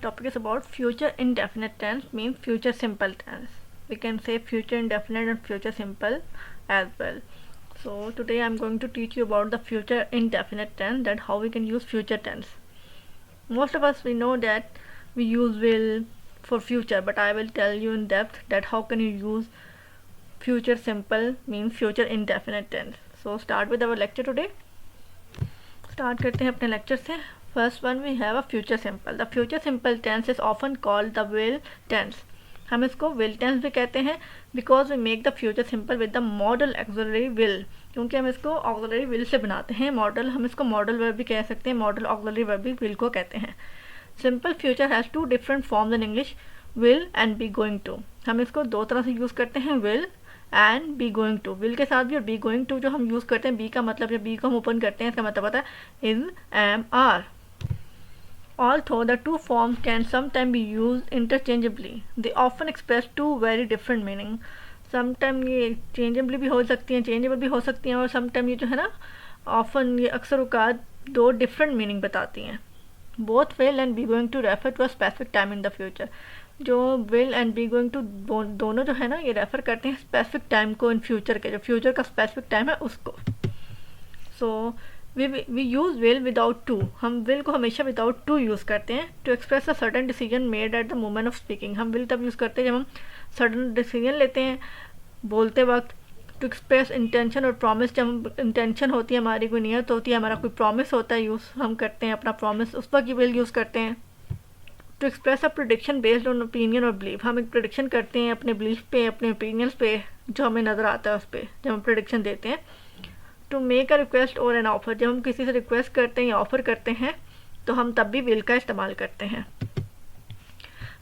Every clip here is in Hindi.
topic is about future indefinite tense, means future simple tense. We can say future indefinite and future simple as well. So today I'm going to teach you about the future indefinite tense, that how we can use future tense. Most of us we know that we use will for future, but I will tell you in depth that how can you use future simple, means future indefinite tense. So start with our lecture today. Start करते हैं अपने लेक्चर से. First one we have a future simple. The future simple tense is often called the will tense. हम इसको विल टेंस भी कहते हैं because we make the future simple with the modal auxiliary will, क्योंकि हम इसको ऑक्सिलरी विल से बनाते हैं. मॉडल, हम इसको मॉडल वर्ब भी कह सकते हैं, मॉडल ऑक्सिलरी वर्ब भी विल को कहते हैं. Simple future has two different forms in English, will and be going to. हम इसको दो तरह से यूज़ करते हैं, will and be going to. Will के साथ भी और बी गोइंग टू जो हम यूज़ करते हैं, बी का मतलब जब बी को हम ओपन करते हैं इसका मतलब होता है is, am, are. Although the two forms can sometimes be used interchangeably, they often express two very different meaning. Sometimes ये changeably भी हो सकती हैं, changeable भी हो सकती हैं, और sometimes ये जो है ना often ये अक्सर औकात दो different meaning बताती हैं. Both will and be going to refer to a specific time in the future. जो will and be going to दोनों जो है ना ये रेफर करते हैं स्पेसिफिक टाइम को, इन फ्यूचर के जो फ्यूचर का स्पेसिफिक टाइम है उसको. So we use will without to. हम विल को हमेशा विदाउट टू यूज़ करते हैं to express a certain decision made at the moment of speaking. हम विल तब यूज़ करते हैं जब हम सर्टन डिसीजन लेते हैं बोलते वक्त. टू एक्सप्रेस इंटेंशन और प्रॉमिस, जब हम इंटेंशन होती है हमारी, कोई नियत होती है, हमारा कोई प्रॉमिस होता है, यूज़ हम करते हैं अपना प्रॉमिस, उस वक्त ये विल यूज़ करते हैं. To express a prediction based on opinion और बिलीफ. हम एक प्रोडिक्शन करते हैं अपने बिलीफ पे, अपने ओपिनियंस पे, जो हमें नज़र आता है उस पर जब हम प्रोडिक्शन देते हैं. टू मेक अ रिक्वेस्ट और एन ऑफर. जब हम किसी से रिक्वेस्ट करते हैं या ऑफर करते हैं तो हम तब भी विल का इस्तेमाल करते हैं.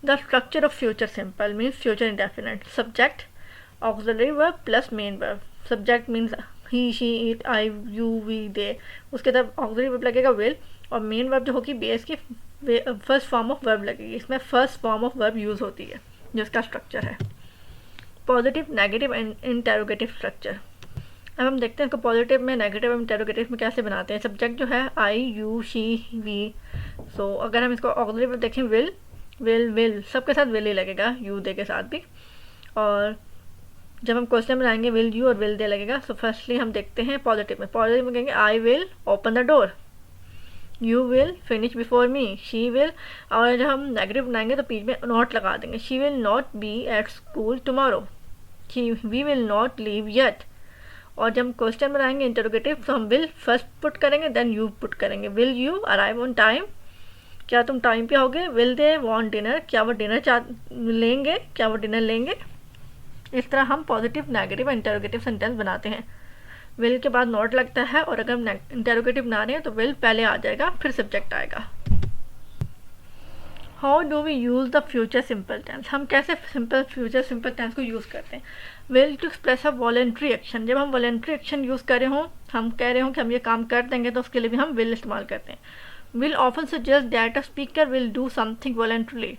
The structure of future simple means future indefinite. Subject, auxiliary verb plus main verb. Subject means he, she, it, I, you, we, they. उसके तब ऑक्सिलरी वर्ब लगेगा विल, और मेन वर्ब जो होगी बेस की फर्स्ट फॉर्म ऑफ वर्ब लगेगी. इसमें first form of verb use होती है जिसका स्ट्रक्चर है. Positive, negative and interrogative structure. अब हम देखते हैं इसको पॉजिटिव में, नेगेटिव और इंटेरोगेटिव में कैसे बनाते हैं. सब्जेक्ट जो है आई, यू, शी, वी. सो अगर हम इसको ऑक्सिलरी वर्ब देखें, विल, विल, विल सबके साथ विल ही लगेगा, यू दे के साथ भी. और जब हम क्वेश्चन बनाएंगे विल यू और विल दे लगेगा. सो फर्स्टली हम देखते हैं पॉजिटिव में. पॉजिटिव में कहेंगे I will open the door, you will finish before me, she will. और जब हम नेगेटिव बनाएंगे तो बीच में नॉट लगा देंगे. She will not be at school tomorrow, we will not leave yet. और जब हम क्वेश्चन बनाएंगे इंटरोगेटिव तो हम विल फर्स्ट पुट करेंगे, देन यू पुट करेंगे. Will you arrive on time, क्या तुम टाइम पे आओगे. विल दे वांट डिनर, क्या वो डिनर लेंगे, क्या वो डिनर लेंगे. इस तरह हम पॉजिटिव, नेगेटिव, इंटरोगेटिव सेंटेंस बनाते हैं. विल के बाद नॉट लगता है, और अगर हम इंटरोगेटिव बना रहे हैं तो विल पहले आ जाएगा, फिर सब्जेक्ट आएगा. How do we use the future simple tense. हम कैसे फ्यूचर सिंपल टेंस को यूज़ करते हैं. Will to express a voluntary action. जब हम वॉलेंट्री एक्शन यूज़ कर रहे हों, हम कह रहे हों कि हम ये काम कर देंगे, तो उसके लिए भी हम विल इस्तेमाल करते हैं. Will often suggest that a speaker will do something voluntarily.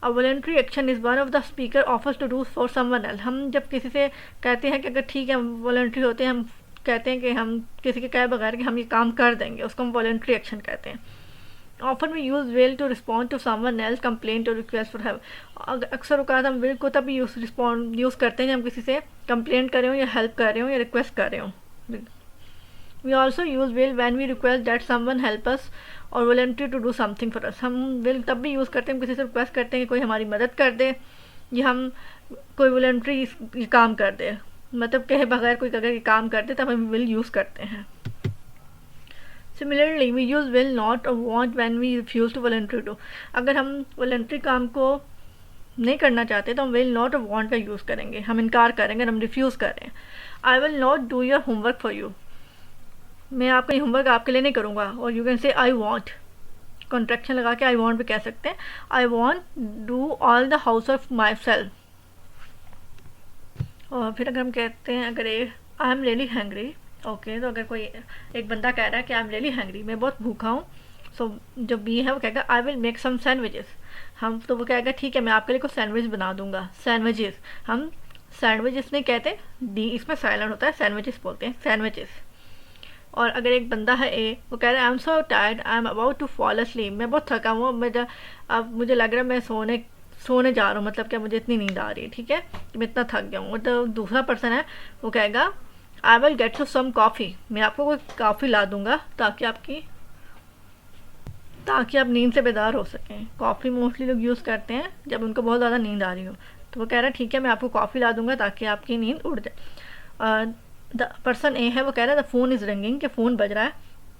A voluntary action is one of the speaker offers to do for someone else. हम जब किसी से कहते हैं कि अगर ठीक है, हम वॉलेंट्री होते हैं, हम कहते हैं कि हम किसी के कहे बगैर कि हम ये काम कर देंगे, उसको हम वॉलेंट्री एक्शन कहते हैं. Often we use will to respond to someone else complaint और रिक्वेस्ट फॉर हेल्प. अक्सर औकात हम विल को तभी यूज़ करते हैं जब हम किसी से कंप्लेंट कर रहे हो, या हेल्प कर रहे हो, या रिक्वेस्ट कर रहे हो. We also use will when we request that someone help us और voluntary to do something for us. हम विल तब भी यूज़ करते हैं हम किसी से रिक्वेस्ट करते हैं कि कोई हमारी मदद कर दे, या हम कोई वॉलेंट्री काम कर दे, मतलब कहे बगैर कोई अगर काम कर दे तब हम विल यूज़ करते हैं. Similarly we use will not और won't when we refuse to voluntary do. अगर हम वॉलेंट्री काम को नहीं करना चाहते तो हम विल नॉट और वॉन्ट का यूज़ करेंगे, हम इनकार करेंगे, हम रिफ्यूज़ कर रहे हैं. I will not do your homework for you. मैं आपका होमवर्क आपके लिए नहीं करूँगा. और you can say I want, contraction लगा के आई वॉन्ट भी कह सकते हैं. I want do all the house of my self. और फिर अगर हम कहते हैं अगर I am really hangry, okay, तो अगर कोई एक बंदा कह रहा है कि आई एम रियली हैंग्री, मैं बहुत भूखा हूँ, सो जो बी है वो कहेगा I will make some sandwiches. हम तो वो कहेगा ठीक है मैं आपके लिए कुछ सैंडविच बना दूंगा. सैंडविचेस, हम सैंडविचेस नहीं कहते, डी इसमें साइलेंट होता है, सैंडविचेस बोलते हैं, सैंडविचेस. और अगर एक बंदा है ए, वो कह रहा है I am so tired, I am about to fall asleep, मैं बहुत थका हूँ, अब मुझे लग रहा है मैं सोने जा रहा हूँ, मतलब क्या मुझे इतनी नींद आ रही है, ठीक है, मैं इतना थक गया हूँ। तो दूसरा पर्सन है वो कहेगा I will get you some coffee, मैं आपको कोई कॉफ़ी ला दूंगा ताकि आप नींद से बेदार हो सकें। कॉफ़ी मोस्टली लोग यूज़ करते हैं जब उनको बहुत ज़्यादा नींद आ रही हो, तो वो कह रहा है ठीक है मैं आपको कॉफ़ी ला दूंगा ताकि आपकी नींद उड़ जाए। द पर्सन ए है वो कह रहा है द फ़ोन इज़ रिंगिंग, कि फ़ोन बज रहा है,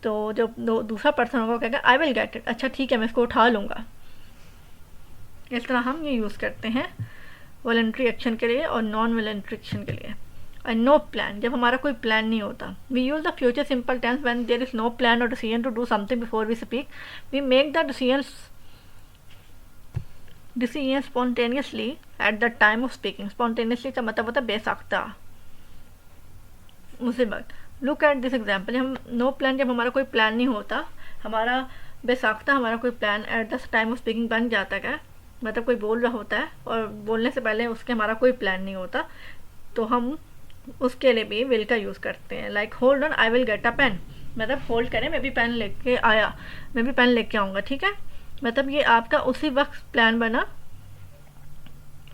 तो जो दूसरा पर्सन होगा वो कहेगा आई विल गेट इट, अच्छा ठीक है मैं इसको उठा लूँगा। इस तरह हम ये यूज़ करते हैं वॉलंटरी एक्शन के लिए और नॉन वॉलंटरी एक्शन के लिए। एंड नो प्लान, जब हमारा कोई प्लान नहीं होता। We use the future simple tense when there is no plan और decision to do something before we speak. We make the decision spontaneously at the time of speaking. Spontaneously का मतलब होता है बेसाख्ता, उसी वक्त। लुक एट दिस एग्जाम्पल, हम नो प्लान, जब हमारा कोई प्लान नहीं होता, हमारा बेसाख्ता हमारा कोई plan at the time of speaking बन जाता है, मतलब कोई बोल रहा होता है और बोलने से पहले उसके हमारा कोई प्लान नहीं होता, तो हम उसके लिए भी विल का यूज़ करते हैं। Like hold on I will get a pen, मतलब होल्ड करें मैं भी पेन लेके आया, मैं भी पेन लेके आऊँगा, ठीक है, मतलब ये आपका उसी वक्त प्लान बना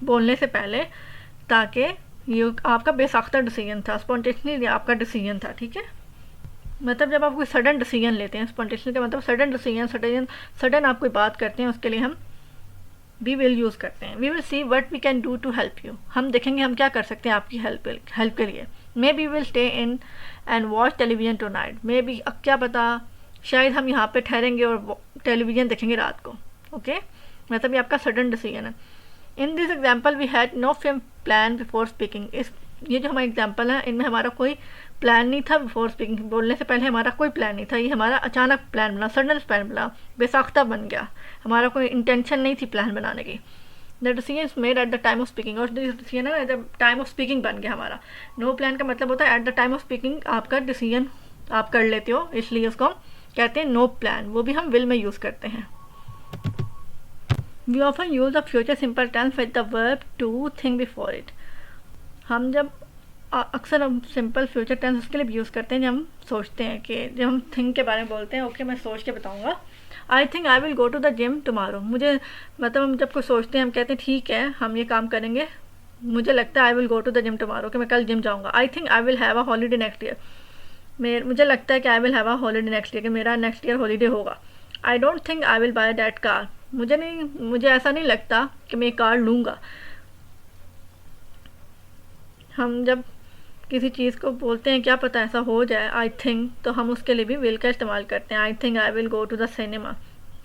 बोलने से पहले, ताकि ये आपका बेसाख्ता डिसीजन था, स्पॉन्टेनियसली आपका डिसीजन था, ठीक है। मतलब जब आप कोई सडन डिसीजन लेते हैं, स्पॉन्टेनियसली का मतलब सडन डिसीजन, सडन आप कोई बात करते हैं, उसके लिए हम वी विल यूज़ करते हैं। We will see what we can do to help you, हम देखेंगे हम क्या कर सकते हैं आपकी हेल्प के लिए। Maybe will stay in and watch television tonight, maybe, अब क्या पता, शायद हम यहाँ पे ठहरेंगे और टेलीविज़न देखेंगे रात को, ओके, मतलब ये आपका सडन डिसीजन है। In this example we had no film plan before speaking, ये जो हमारा एग्जाम्पल है इनमें हमारा कोई प्लान नहीं था बिफोर स्पीकिंग, बोलने से पहले हमारा कोई प्लान नहीं था, ये हमारा अचानक प्लान बना, सडन प्लान बना, बेसाख्ता बन गया, हमारा कोई इंटेंशन नहीं थी प्लान बनाने की। The decision made at the time of speaking, और डिसीजन है eight the time of speaking बन गया हमारा। नो प्लान का मतलब होता है eight the time of speaking आपका डिसीजन आप कर लेते हो, इसलिए उसको हम कहते हैं नो प्लान, वो भी हम विल में यूज़ करते हैं। We often use the future simple tense with the verb to think before it. हम जब अक्सर हम सिंपल फ्यूचर टेंस उसके लिए यूज़ करते हैं जब हम सोचते हैं, कि जब हम थिंक के बारे में बोलते हैं, ओके मैं सोच के बताऊंगा, I think I will go to the gym tomorrow, मुझे, मतलब हम जब कोई सोचते हैं हम कहते हैं ठीक है हम ये काम करेंगे, मुझे लगता है I will go to the gym tomorrow, कि मैं कल जिम जाऊँगा। I think I will have a holiday next year, मुझे लगता है कि I will have a holiday next year, कि मेरा नेक्स्ट ईयर हॉलीडे होगा। I don't think I will buy that car, मुझे ऐसा नहीं लगता कि मैं कार लूँगा। हम जब किसी चीज़ को बोलते हैं क्या पता ऐसा हो जाए, आई थिंक, तो हम उसके लिए भी विल का इस्तेमाल करते हैं। I think I will go to the cinema,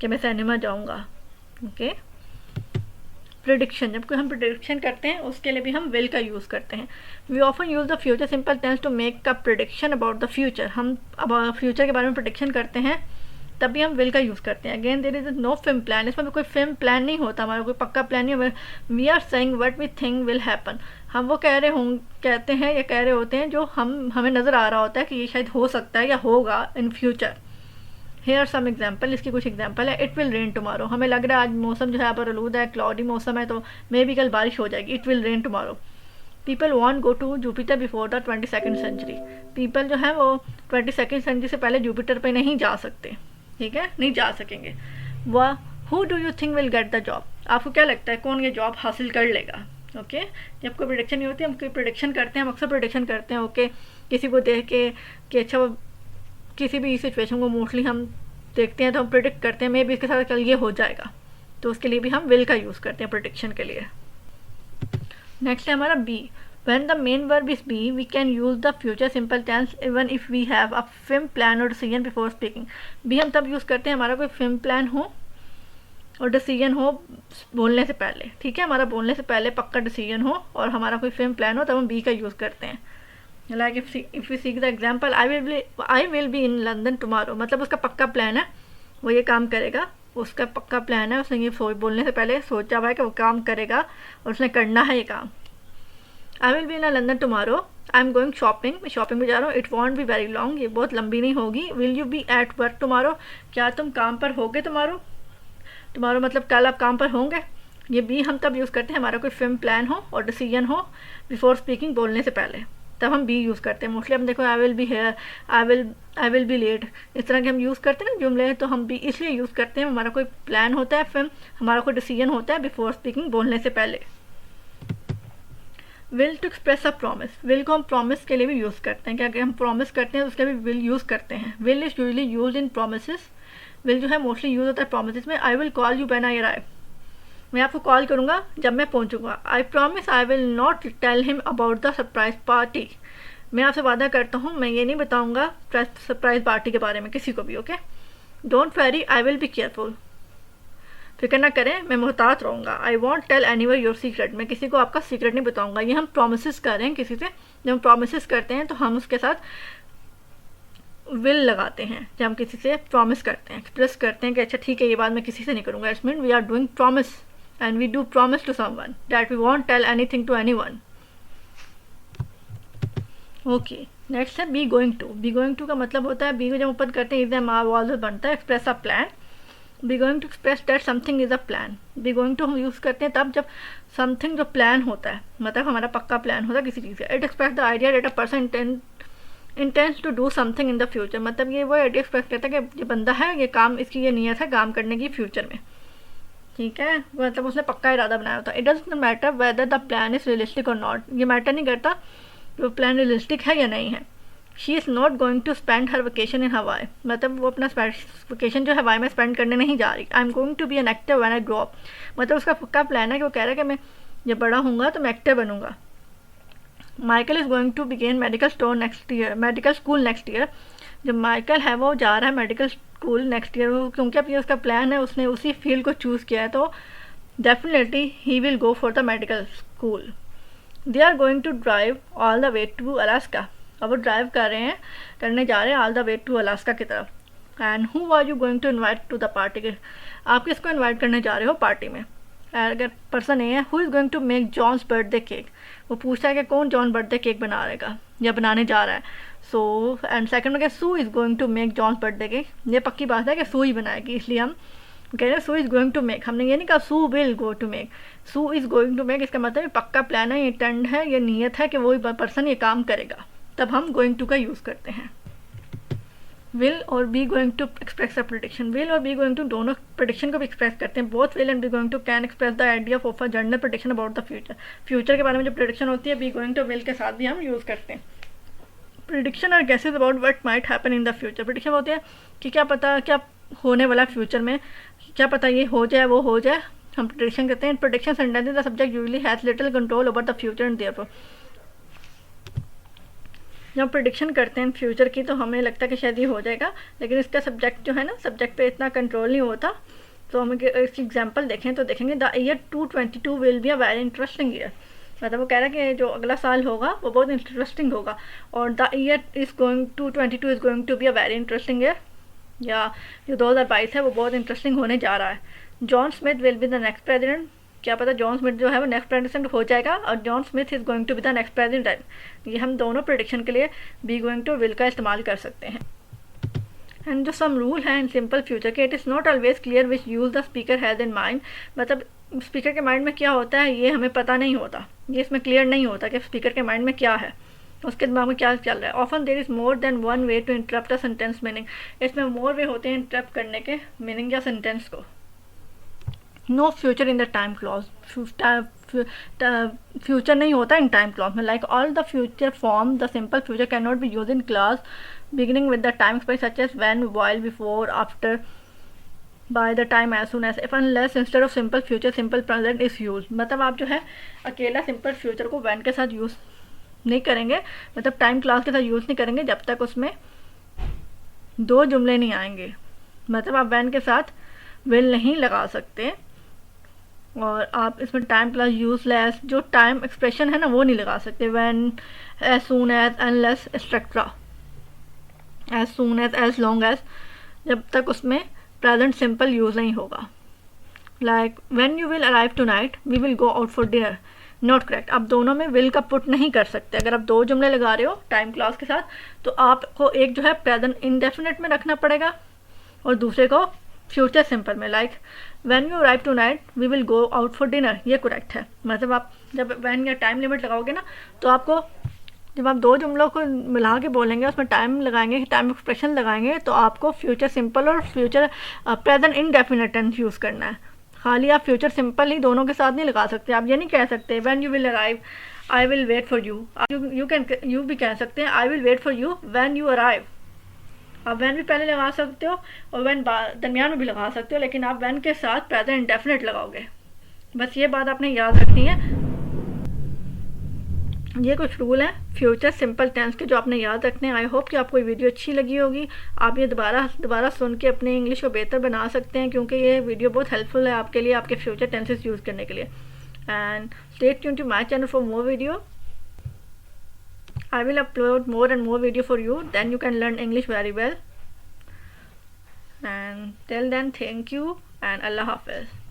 कि मैं सिनेमा जाऊँगा, ओके। प्रिडिक्शन, जब कोई हम प्रिडिक्शन करते हैं उसके लिए भी हम विल का यूज़ करते हैं। We often use the future simple tense to make a prediction about the future, हम अब फ्यूचर के बारे में प्रिडिक्शन करते हैं तभी हम विल का यूज़ करते हैं। Again there is no film plan, इसमें कोई फिल्म प्लान नहीं होता, हमारा कोई पक्का प्लान नहीं है। We are saying what we think will happen, हम वो कहते हैं या कह रहे होते हैं जो हमें नज़र आ रहा होता है कि ये शायद हो सकता है या होगा in future. Here some example, इसकी कुछ एग्जाम्पल है। इट विल रेन टुमारो, हमें लग रहा है आज मौसम जो है अब आलूदा है, क्लाउडी मौसम है, तो मे बी कल बारिश हो जाएगी। It will rain tomorrow. People won't go to Jupiter before the 22nd century, people जो है वो 22nd सेंचुरी से पहले जुपिटर पे नहीं जा सकते, ठीक है, नहीं जा सकेंगे। वह who do you think will get the job, आपको क्या लगता है कौन ये जॉब हासिल कर लेगा, ओके। जब कोई प्रेडिक्शन नहीं होती हम कोई प्रेडिक्शन करते हैं, हम अक्सर प्रेडिक्शन करते हैं, ओके, किसी को देख के कि अच्छा वो किसी भी सिचुएशन को मोस्टली हम देखते हैं तो हम प्रेडिक्ट करते हैं मे बी इसके साथ कल ये हो जाएगा, तो उसके लिए भी हम विल का यूज़ करते हैं प्रेडिक्शन के लिए। नेक्स्ट है हमारा B. When the main verb is be, we can use the future simple tense even if we have a firm plan or decision before speaking. be हम तब यूज़ करते हैं हमारा कोई firm plan हो और डिसीजन हो बोलने से पहले, ठीक है, हमारा बोलने से पहले पक्का डिसीजन हो और हमारा कोई firm plan हो तब हम be का यूज़ करते हैं। Like if we seek the example I will be in London tomorrow, मतलब उसका पक्का प्लान है, वो ये काम करेगा, उसका पक्का प्लान है, उसने ये बोलने से पहले सोचा हुआ है कि वो काम करेगा और उसने करना है ये काम। I will be in London tomorrow, I am going shopping, मैं शॉपिंग में जा रहा हूँ। It won't be very long, ये बहुत लंबी नहीं होगी। Will you be at work tomorrow, क्या तुम काम पर होगे टुमारो मतलब कल आप काम पर होंगे। ये बी हम तब यूज़ करते हैं हमारा कोई फिल्म प्लान हो और डिसीजन हो बिफोर स्पीकिंग, बोलने से पहले, तब हम बी यूज़ करते हैं। मोस्टली हम देखो I will be here, I will be late, इस तरह के हम यूज़ करते हैं ना जुमले, तो हम बी इसलिए यूज़ करते हैं, हमारा कोई प्लान होता है, फिर हमारा कोई डिसीजन होता है बिफोर स्पीकिंग, बोलने से पहले। Will to express a promise, will को हम प्रॉमिस के लिए भी यूज़ करते हैं कि अगर हम प्रॉमिस करते हैं तो उसके भी विल यूज़ करते हैं। Will is usually use in promise, will जो है मोस्टली यूज़ होता है प्रोमिस में। I will call you when I arrive, मैं आपको कॉल करूँगा जब मैं पहुँचूँगा। I promise I will not tell him about the surprise party, मैं आपसे वादा करता हूँ मैं ये नहीं बताऊँगा सरप्राइज पार्टी के बारे में किसी को भी। Okay, don't worry I will be careful, फिक्र ना करें मैं मोहतात रहूँगा। I won't tell anyone your secret, मैं किसी को आपका सीक्रेट नहीं बताऊँगा। ये हम प्रोमिस कर रहे हैं किसी से, जब हम प्रोमिस करते हैं तो हम उसके साथ विल लगाते हैं। जब हम किसी से प्रॉमिस करते हैं, एक्सप्रेस करते हैं कि अच्छा ठीक है ये बात मैं किसी से नहीं करूँगा, it's mean we are doing promise and we do promise to someone that we won't tell anything to anyone. Okay, next है be going to. Be going to का मतलब होता है, बी को जब ओपन करते हैं इज ऑलवेज बनता है express a plan. Be going to express that something is a plan. Be going to हम यूज़ करते हैं तब जब समथिंग जो प्लान होता है, मतलब हमारा पक्का प्लान होता है किसी चीज़ का। It express the idea that a person intends to do something in the future, मतलब ये वो आइडिया एक्सप्रेस करता है कि ये बंदा है, ये काम, इसकी ये नीयत है काम करने की फ्यूचर में, ठीक है, मतलब उसने पक्का इरादा बनाया होता है। It doesn't matter whether the plan is realistic और नॉट, ये मैटर नहीं करता कि वो प्लान रियलिस्टिक है या नहीं है। She is not going to spend her vacation in Hawaii, मतलब वो अपना वेकेशन जो हवाई में स्पेंड करने नहीं जा रही। I am going to be an actor when I grow up, मतलब उसका पक्का प्लान है कि वो कह रहा है कि मैं जब बड़ा होऊंगा तो मैं एक्टर बनूंगा। Michael is going to begin medical school next year, जब माइकल है वो जा रहा है मेडिकल स्कूल नेक्स्ट ईयर, क्योंकि अब ये उसका प्लान है, उसने उसी फील्ड को चूज़ किया है, तो definitely he will go for the medical school. They are going to drive all the way to Alaska, अब वो ड्राइव करने जा रहे हैं all the way to Alaska की तरफ। And who are you going to invite to the party, आप किसको इन्वाइट करने जा रहे हो पार्टी में। अगर पर्सन ए है, who is going to make John's birthday cake, वो पूछता है कि कौन जॉन बर्थडे केक बना रहेगा या बनाने जा रहा है। सो एंड सेकंड में क्या, Sue is going to make John's birthday cake, ये पक्की बात है कि सू ही बनाएगी, इसलिए हम कह रहे हैं Sue is going to make, हमने ये नहीं कहा Sue will go to make, Sue is going to make, इसका मतलब पक्का प्लान है, ये इंटेंड है, ये नीयत है कि वही पर्सन ये काम करेगा, तब हम गोइंग टू का यूज़ करते हैं। विल और be going to express a prediction, will और बी गोइंग टू दोनों प्रेडिक्शन को भी एक्सप्रेस करते हैं। Both will and be going to can express the idea of a general prediction about the future, future के बारे में जो प्रेडिक्शन होती है बी गोइंग टू विल के साथ भी हम यूज़ करते हैं। Prediction are guesses about what might happen in the future, prediction होती है कि क्या पता क्या होने वाला फ्यूचर में, क्या पता ये हो जाए वो हो जाए, हम प्रेडिक्शन करते हैं। Prediction sentence the subject usually has little control over the future and therefore, जब प्रेडिक्शन करते हैं फ्यूचर की तो हमें लगता है कि शायद ये हो जाएगा, लेकिन इसका सब्जेक्ट जो है ना, सब्जेक्ट पे इतना कंट्रोल नहीं होता। तो हम इसकी एग्जांपल देखें तो देखेंगे the year 222 will be a very interesting year, मतलब वो कह रहा है कि जो अगला साल होगा वो बहुत इंटरेस्टिंग होगा, और the year is going 222 is going to be a very interesting year, या जो 2022 है वो बहुत इंटरेस्टिंग होने जा रहा है। John Smith will be the next president, क्या पता जॉन स्मिथ जो है वो नेक्स्ट प्रेसिडेंट हो जाएगा, और John Smith is going to be the next president, ये हम दोनों प्रेडिक्शन के लिए बी गोइंग टू विल का इस्तेमाल कर सकते हैं। एंड जो सम रूल है इन सिंपल फ्यूचर के, it is not always clear which use the speaker has in mind, मतलब स्पीकर के माइंड में क्या होता है ये हमें पता नहीं होता, ये इसमें क्लियर नहीं होता कि स्पीकर के माइंड में क्या है, उसके दिमाग में क्या चल रहा है। Often there is more than one way to interrupt a sentence meaning, इसमें मोर वे होते हैं इंटरप्ट करने के मीनिंग या सेंटेंस को। No future in the time clause, future नहीं होता इन टाइम क्लॉज में। Like all the future form the simple future can not be use in clauses beginning with the time space such as when, while, before, after, by the time, as soon as, if unless instead of simple future simple present is use, मतलब आप जो है अकेला सिंपल फ्यूचर को व्हेन के साथ यूज़ नहीं करेंगे, मतलब टाइम क्लास के साथ यूज़ नहीं करेंगे जब तक उसमें दो जुमले नहीं आएंगे, मतलब आप व्हेन के साथ विल नहीं लगा सकते, और आप इसमें टाइम प्लस यूजलेस जो टाइम एक्सप्रेशन है ना वो नहीं लगा सकते। When, as soon as, unless, etcetera, as soon as long as, जब तक उसमें प्रेजेंट सिंपल यूज नहीं होगा। Like when you will arrive tonight we will go out for dinner, not correct, आप दोनों में विल का पुट नहीं कर सकते। अगर आप दो जुमले लगा रहे हो टाइम क्लास के साथ तो आपको एक जो है प्रेजेंट इंडेफिनिट में रखना पड़ेगा और दूसरे को फ्यूचर सिंपल में। Like when you arrive tonight we will go out for dinner, ये करेक्ट है, मतलब आप जब व्हेन या टाइम लिमिट लगाओगे ना तो आपको जब आप दो जुमलों को मिला के बोलेंगे, उसमें टाइम लगाएंगे, टाइम एक्सप्रेशन लगाएंगे, तो आपको फ्यूचर सिंपल और future present indefinite tense use करना है। खाली आप फ्यूचर सिंपल ही दोनों के साथ नहीं लगा सकते। आप ये नहीं कह सकते when you will arrive I will wait for you. You भी कह सकते हैं I will wait for you when you arrive. आप व्हेन भी पहले लगा सकते हो और व्हेन दरमियान में भी लगा सकते हो, लेकिन आप व्हेन के साथ प्रेजेंट इंडेफिनिट लगाओगे। बस ये बात आपने याद रखनी है। ये कुछ रूल हैं फ्यूचर सिंपल टेंस के जो आपने याद रखने हैं। आई होप कि आपको ये वीडियो अच्छी लगी होगी। आप ये दोबारा सुन के अपने इंग्लिश को बेहतर बना सकते हैं, क्योंकि ये वीडियो बहुत हेल्पफुल है आपके लिए, आपके फ्यूचर टेंसेस यूज़ करने के लिए। And stay tuned to my channel for more video. I will upload more and more video for you, then you can learn English very well. And till then, thank you and Allah Hafiz.